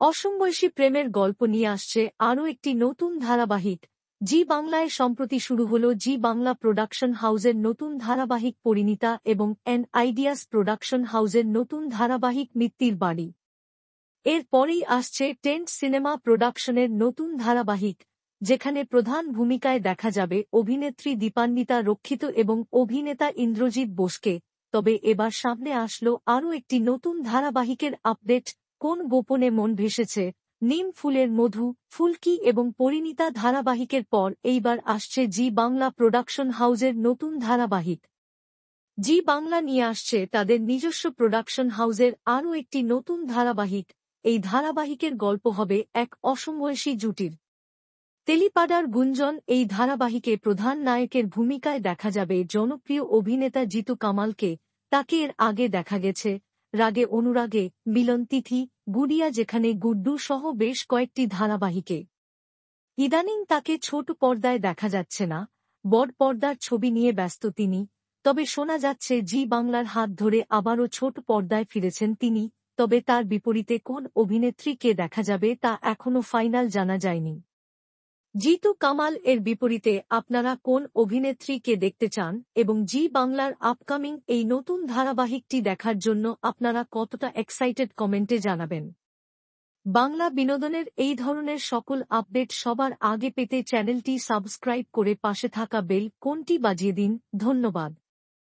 অসমবয়সী প্রেমের গল্প নিয়ে আসছে আরও একটি নতুন ধারাবাহিক। জি বাংলায় সম্প্রতি শুরু হল জি বাংলা প্রোডাকশন হাউসের নতুন ধারাবাহিক পরিণীতা এবং এন আইডিয়াস প্রোডাকশন হাউসের নতুন ধারাবাহিক মিত্তির বাড়ি। এর পরেই আসছে টেন্ট সিনেমা প্রোডাকশনের নতুন ধারাবাহিক, যেখানে প্রধান ভূমিকায় দেখা যাবে অভিনেত্রী দীপান্বিতা রক্ষিত এবং অভিনেতা ইন্দ্রজিৎ বোসকে। তবে এবার সামনে আসলো আরও একটি নতুন ধারাবাহিকের আপডেট। কোন গোপনে মন ভেসেছে, নিম ফুলের মধু, ফুলকি এবং পরিণীতা ধারাবাহিকের পর এইবার আসছে জি বাংলা প্রোডাকশন হাউসের নতুন ধারাবাহিক। জি বাংলা নিয়ে আসছে তাদের নিজস্ব প্রোডাকশন হাউসের আরও একটি নতুন ধারাবাহিক। এই ধারাবাহিকের গল্প হবে এক অসমবয়সী জুটির। তেলিপাড়ার গুঞ্জন। এই ধারাবাহিকে প্রধান নায়কের ভূমিকায় দেখা যাবে জনপ্রিয় অভিনেতা জিতু কামালকে। তাকে এর আগে দেখা গেছে রাগে অনুরাগে, মিলন তিথি, গুড়িয়া, যেখানে গুড্ডু সহ বেশ কয়েকটি ধারাবাহিকে। ইদানিং তাকে ছোট পর্দায় দেখা যাচ্ছে না, বড় পর্দার ছবি নিয়ে ব্যস্ত তিনি। তবে শোনা যাচ্ছে জি বাংলার হাত ধরে আবারও ছোট পর্দায় ফিরেছেন তিনি। তবে তার বিপরীতে কোন অভিনেত্রীকে দেখা যাবে তা এখনও ফাইনাল জানা যায়নি। জিতু কামাল এর বিপরীতে আপনারা কোন অভিনেত্রীকে দেখতে চান এবং জি বাংলার আপকামিং এই নতুন ধারাবাহিকটি দেখার জন্য আপনারা কতটা এক্সাইটেড কমেন্টে জানাবেন। বাংলা বিনোদনের এই ধরনের সকল আপডেট সবার আগে পেতে চ্যানেলটি সাবস্ক্রাইব করে পাশে থাকা বেল কোনটি বাজিয়ে দিন। ধন্যবাদ।